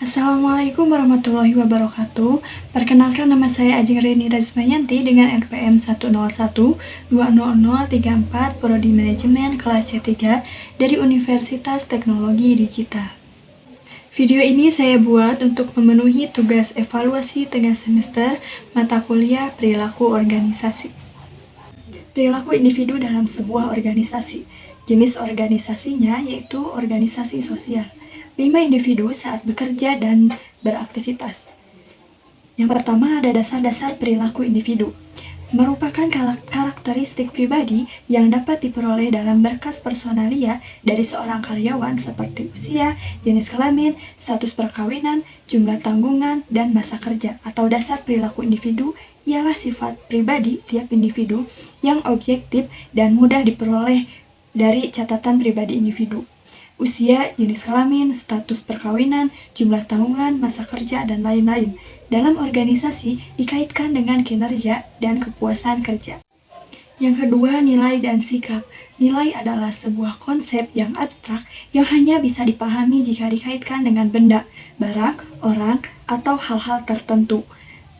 Assalamualaikum warahmatullahi wabarakatuh. Perkenalkan, nama saya Ajeng Reni Razmayanti dengan NPM 101200034 Prodi Manajemen kelas C3 dari Universitas Teknologi Digital. Video ini saya buat untuk memenuhi tugas evaluasi tengah semester mata kuliah perilaku organisasi. Perilaku individu dalam sebuah organisasi. Jenis organisasinya yaitu organisasi sosial. 5 individu saat bekerja dan beraktivitas. Yang pertama ada dasar-dasar perilaku individu. Merupakan karakteristik pribadi yang dapat diperoleh dalam berkas personalia dari seorang karyawan seperti usia, jenis kelamin, status perkawinan, jumlah tanggungan, dan masa kerja. Atau dasar perilaku individu ialah sifat pribadi tiap individu yang objektif dan mudah diperoleh dari catatan pribadi individu. Usia, jenis kelamin, status perkawinan, jumlah tanggungan, masa kerja, dan lain-lain. Dalam organisasi dikaitkan dengan kinerja dan kepuasan kerja. Yang kedua, nilai dan sikap. Nilai adalah sebuah konsep yang abstrak yang hanya bisa dipahami jika dikaitkan dengan benda, barang, orang, atau hal-hal tertentu.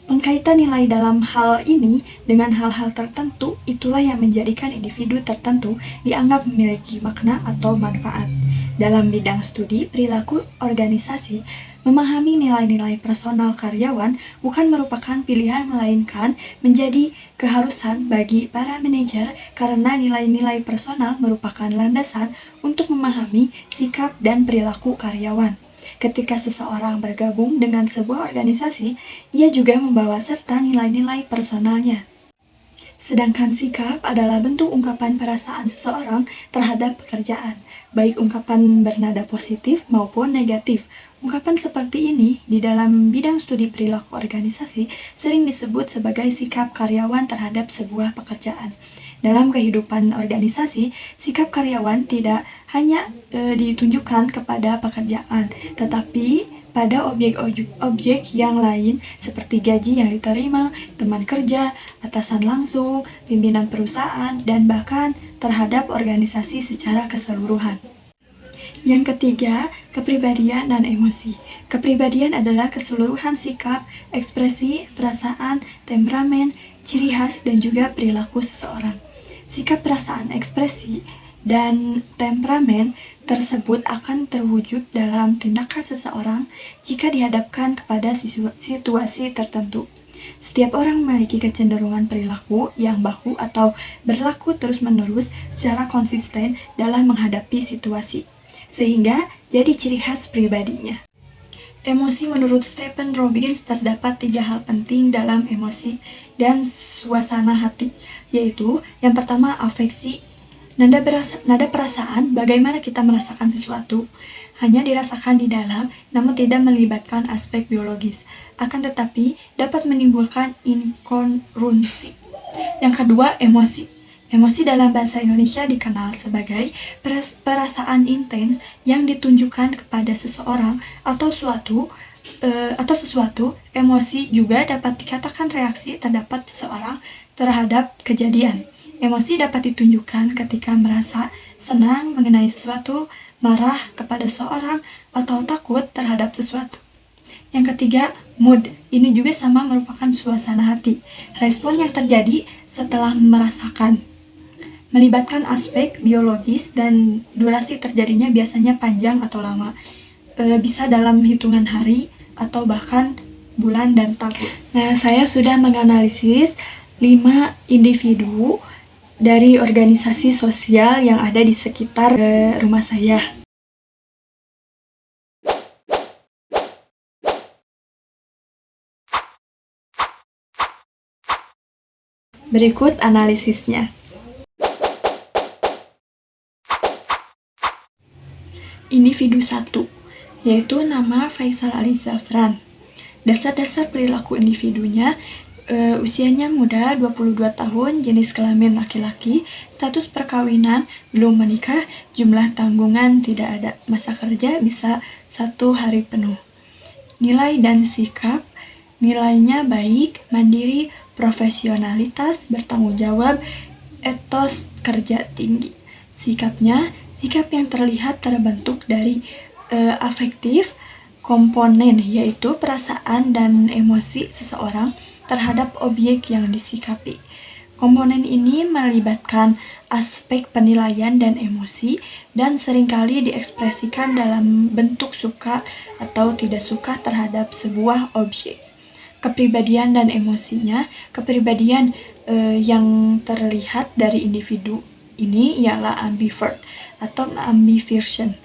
Pengkaitan nilai dalam hal ini dengan hal-hal tertentu itulah yang menjadikan individu tertentu dianggap memiliki makna atau manfaat. Dalam bidang studi perilaku organisasi, memahami nilai-nilai personal karyawan bukan merupakan pilihan melainkan menjadi keharusan bagi para manajer karena nilai-nilai personal merupakan landasan untuk memahami sikap dan perilaku karyawan. Ketika seseorang bergabung dengan sebuah organisasi, ia juga membawa serta nilai-nilai personalnya. Sedangkan sikap adalah bentuk ungkapan perasaan seseorang terhadap pekerjaan, baik ungkapan bernada positif maupun negatif. Ungkapan seperti ini di dalam bidang studi perilaku organisasi sering disebut sebagai sikap karyawan terhadap sebuah pekerjaan. Dalam kehidupan organisasi, sikap karyawan tidak hanya ditunjukkan kepada pekerjaan, tetapi pada objek-objek yang lain seperti gaji yang diterima, teman kerja, atasan langsung, pimpinan perusahaan, dan bahkan terhadap organisasi secara keseluruhan. Yang ketiga, kepribadian dan emosi. Kepribadian adalah keseluruhan sikap, ekspresi, perasaan, temperamen, ciri khas, dan juga perilaku seseorang. Sikap, perasaan, ekspresi, dan temperamen tersebut akan terwujud dalam tindakan seseorang jika dihadapkan kepada situasi tertentu. Setiap orang memiliki kecenderungan perilaku yang baku atau berlaku terus-menerus secara konsisten dalam menghadapi situasi, sehingga jadi ciri khas pribadinya. Emosi menurut Stephen Robbins terdapat 3 hal penting dalam emosi dan suasana hati, yaitu yang pertama afeksi. Nada perasaan, bagaimana kita merasakan sesuatu, hanya dirasakan di dalam, namun tidak melibatkan aspek biologis, akan tetapi dapat menimbulkan inkongruensi. Yang kedua, emosi. Emosi dalam bahasa Indonesia dikenal sebagai perasaan intens yang ditunjukkan kepada seseorang atau sesuatu. Emosi juga dapat dikatakan reaksi terdapat seseorang terhadap kejadian. Emosi dapat ditunjukkan ketika merasa senang mengenai sesuatu, marah kepada seseorang, atau takut terhadap sesuatu. Yang ketiga, mood. Ini juga sama merupakan suasana hati. Respon yang terjadi setelah merasakan. Melibatkan aspek biologis dan durasi terjadinya biasanya panjang atau lama. Bisa dalam hitungan hari atau bahkan bulan dan tahun. Nah, saya sudah menganalisis 5 individu dari organisasi sosial yang ada di sekitar rumah saya. Berikut analisisnya. Individu 1, yaitu nama Faisal Ali Zafran. Dasar-dasar perilaku individunya, usianya muda, 22 tahun, jenis kelamin laki-laki, status perkawinan, belum menikah, jumlah tanggungan tidak ada, masa kerja bisa 1 hari penuh. Nilai dan sikap, nilainya baik, mandiri, profesionalitas, bertanggung jawab, etos kerja tinggi. Sikapnya, sikap yang terlihat terbentuk dari afektif, komponen, yaitu perasaan dan emosi seseorang terhadap objek yang disikapi. Komponen ini melibatkan aspek penilaian dan emosi dan seringkali diekspresikan dalam bentuk suka atau tidak suka terhadap sebuah objek. Kepribadian dan emosinya, kepribadian yang terlihat dari individu ini ialah ambivert atau ambiversion,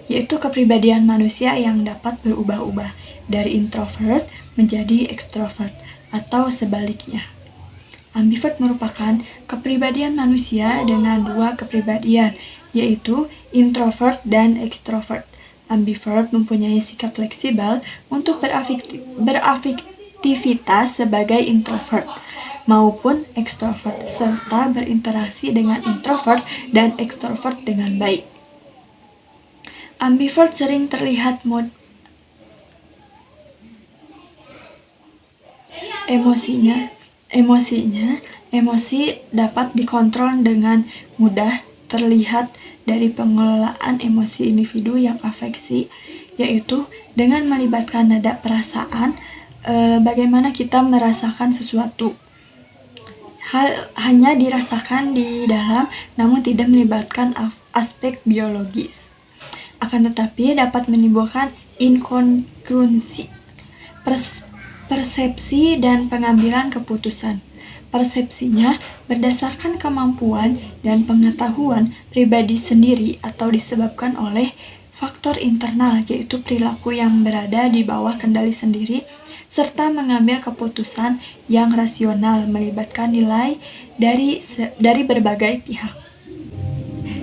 yaitu kepribadian manusia yang dapat berubah-ubah dari introvert menjadi extrovert atau sebaliknya. Ambivert merupakan kepribadian manusia dengan dua kepribadian, yaitu introvert dan extrovert. Ambivert mempunyai sikap fleksibel untuk beraktivitas sebagai introvert maupun extrovert, serta berinteraksi dengan introvert dan extrovert dengan baik. Ambivert sering terlihat emosi dapat dikontrol dengan mudah, terlihat dari pengelolaan emosi individu yang afeksi, yaitu dengan melibatkan nada perasaan, bagaimana kita merasakan sesuatu. Hal hanya dirasakan di dalam, namun tidak melibatkan aspek biologis. Akan tetapi dapat menimbulkan inkongruensi, persepsi dan pengambilan keputusan. Persepsinya berdasarkan kemampuan dan pengetahuan pribadi sendiri atau disebabkan oleh faktor internal, yaitu perilaku yang berada di bawah kendali sendiri, serta mengambil keputusan yang rasional melibatkan nilai dari berbagai pihak.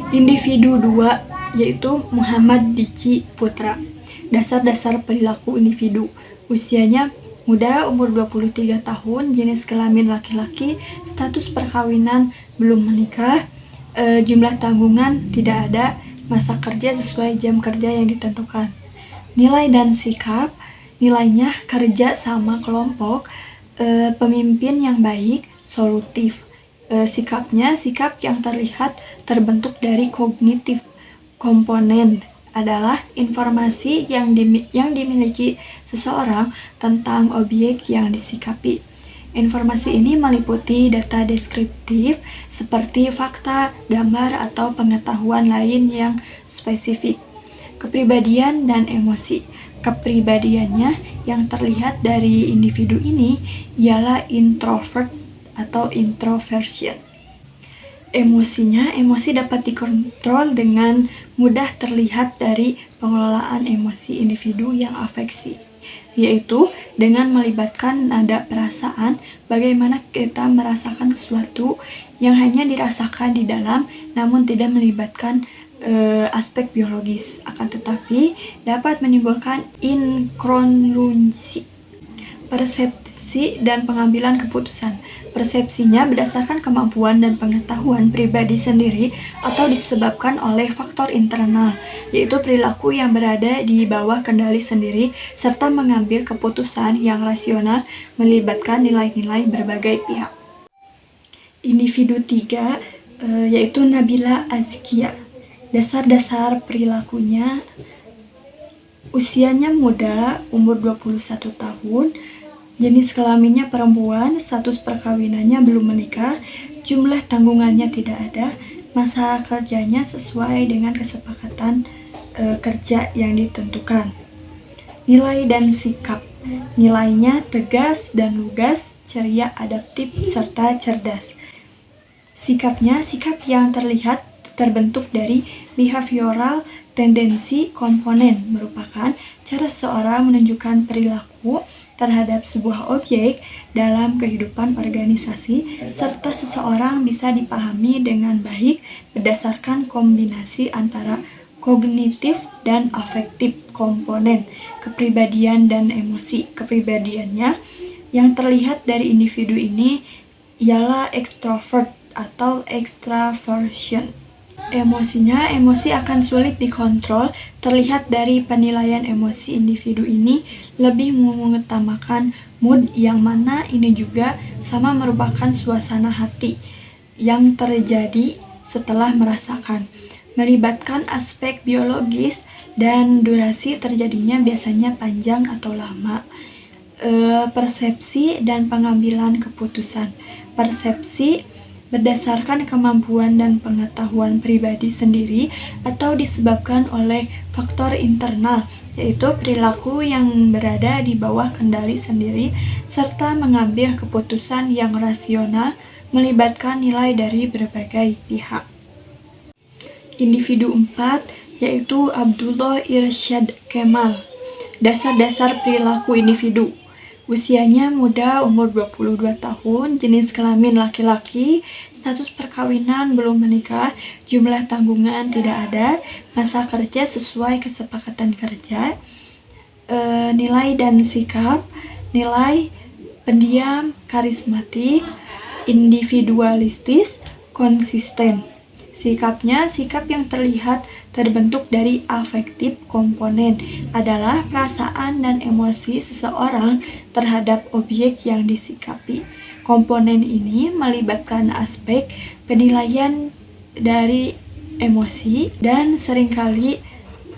Individu 2, yaitu Muhammad Diki Putra. Dasar-dasar perilaku individu. Usianya muda, umur 23 tahun, jenis kelamin laki-laki, status perkawinan belum menikah, jumlah tanggungan tidak ada, masa kerja sesuai jam kerja yang ditentukan. Nilai dan sikap, nilainya kerja sama kelompok, pemimpin yang baik, solutif. Sikapnya, sikap yang terlihat terbentuk dari kognitif. Komponen adalah informasi yang dimiliki seseorang tentang objek yang disikapi. Informasi ini meliputi data deskriptif seperti fakta, gambar, atau pengetahuan lain yang spesifik. Kepribadian dan emosi. Kepribadiannya yang terlihat dari individu ini ialah introvert atau introversion. Emosinya, emosi dapat dikontrol dengan mudah terlihat dari pengelolaan emosi individu yang afeksi, yaitu dengan melibatkan nada perasaan, bagaimana kita merasakan sesuatu yang hanya dirasakan di dalam namun tidak melibatkan aspek biologis, akan tetapi dapat menimbulkan inkongruensi. Persepsi dan pengambilan keputusan. Persepsinya berdasarkan kemampuan dan pengetahuan pribadi sendiri atau disebabkan oleh faktor internal, yaitu perilaku yang berada di bawah kendali sendiri serta mengambil keputusan yang rasional melibatkan nilai-nilai berbagai pihak. Individu 3, yaitu Nabila Azkia. Dasar-dasar perilakunya, usianya muda, umur 21 tahun, jenis kelaminnya perempuan, status perkawinannya belum menikah, jumlah tanggungannya tidak ada, masa kerjanya sesuai dengan kesepakatan kerja yang ditentukan. Nilai dan sikap. Nilainya tegas dan lugas, ceria, adaptif, serta cerdas. Sikapnya, sikap yang terlihat terbentuk dari behavioral tendensi komponen, merupakan cara seseorang menunjukkan perilaku terhadap sebuah objek dalam kehidupan organisasi, serta seseorang bisa dipahami dengan baik berdasarkan kombinasi antara kognitif dan afektif komponen, kepribadian dan emosi. Kepribadiannya yang terlihat dari individu ini ialah extrovert atau extraversion. Emosinya, emosi akan sulit dikontrol, terlihat dari penilaian emosi individu ini lebih mengutamakan mood, yang mana ini juga sama merupakan suasana hati yang terjadi setelah merasakan. Melibatkan aspek biologis, dan durasi terjadinya biasanya panjang atau lama. Persepsi dan pengambilan keputusan. Persepsi berdasarkan kemampuan dan pengetahuan pribadi sendiri atau disebabkan oleh faktor internal, yaitu perilaku yang berada di bawah kendali sendiri serta mengambil keputusan yang rasional melibatkan nilai dari berbagai pihak. Individu 4 yaitu Abdullah Irsyad Kemal. Dasar-dasar perilaku individu. Usianya muda, umur 22 tahun, jenis kelamin laki-laki, status perkawinan belum menikah, jumlah tanggungan tidak ada, masa kerja sesuai kesepakatan kerja, nilai dan sikap, nilai pendiam, karismatik, individualistis, konsisten. Sikapnya, sikap yang terlihat terbentuk dari afektif komponen adalah perasaan dan emosi seseorang terhadap objek yang disikapi. Komponen ini melibatkan aspek penilaian dari emosi dan seringkali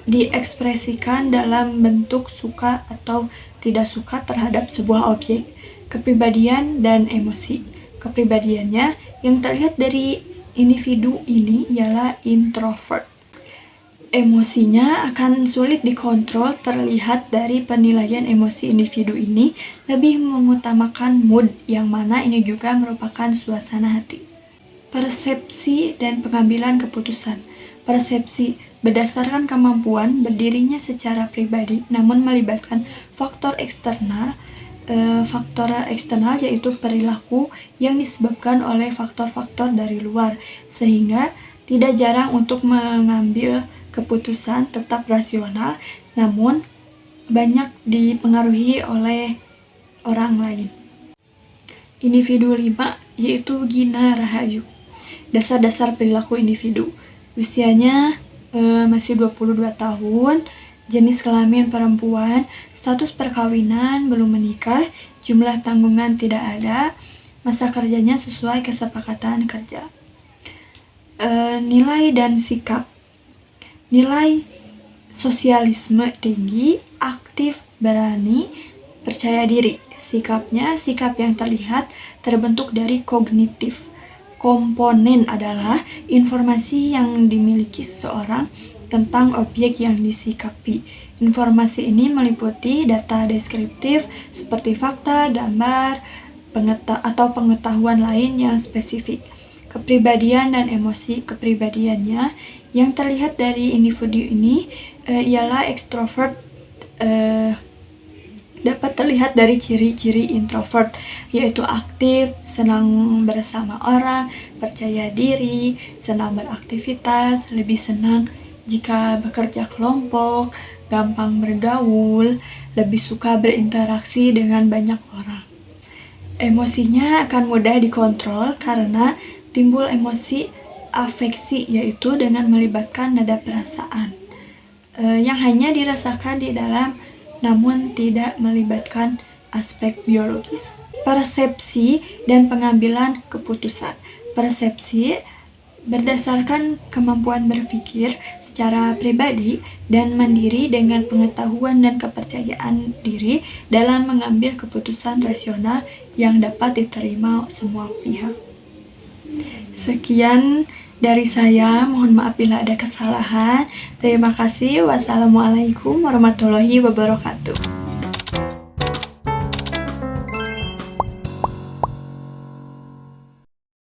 diekspresikan dalam bentuk suka atau tidak suka terhadap sebuah objek. Kepribadian dan emosi. Kepribadiannya yang terlihat dari individu ini ialah introvert. Emosinya akan sulit dikontrol, terlihat dari penilaian emosi individu ini lebih mengutamakan mood, yang mana ini juga merupakan suasana hati. Persepsi dan pengambilan keputusan. Persepsi berdasarkan kemampuan berdirinya secara pribadi, namun melibatkan faktor eksternal. Faktor eksternal yaitu perilaku yang disebabkan oleh faktor-faktor dari luar, sehingga tidak jarang untuk mengambil keputusan tetap rasional, namun banyak dipengaruhi oleh orang lain. Individu 5 yaitu Gina Rahayu. Dasar-dasar perilaku individu. Usianya masih 22 tahun, jenis kelamin perempuan, status perkawinan belum menikah, jumlah tanggungan tidak ada, masa kerjanya sesuai kesepakatan kerja. Nilai dan sikap. Nilai sosialisme tinggi, aktif, berani, percaya diri. Sikapnya, sikap yang terlihat terbentuk dari kognitif. Komponen adalah informasi yang dimiliki seseorang tentang objek yang disikapi. Informasi ini meliputi data deskriptif seperti fakta, gambar, atau pengetahuan lain yang spesifik. Kepribadian dan emosi. Kepribadiannya yang terlihat dari individu ini ialah ekstrovert. Dapat terlihat dari ciri-ciri introvert, yaitu aktif, senang bersama orang, percaya diri, senang beraktivitas, lebih senang jika bekerja kelompok, gampang bergaul, lebih suka berinteraksi dengan banyak orang. Emosinya akan mudah dikontrol karena timbul emosi afeksi, yaitu dengan melibatkan nada perasaan yang hanya dirasakan di dalam namun tidak melibatkan aspek biologis. Persepsi dan pengambilan keputusan. Persepsi berdasarkan kemampuan berpikir secara pribadi dan mandiri dengan pengetahuan dan kepercayaan diri dalam mengambil keputusan rasional yang dapat diterima semua pihak. Sekian dari saya, mohon maaf bila ada kesalahan. Terima kasih. Wassalamualaikum warahmatullahi wabarakatuh.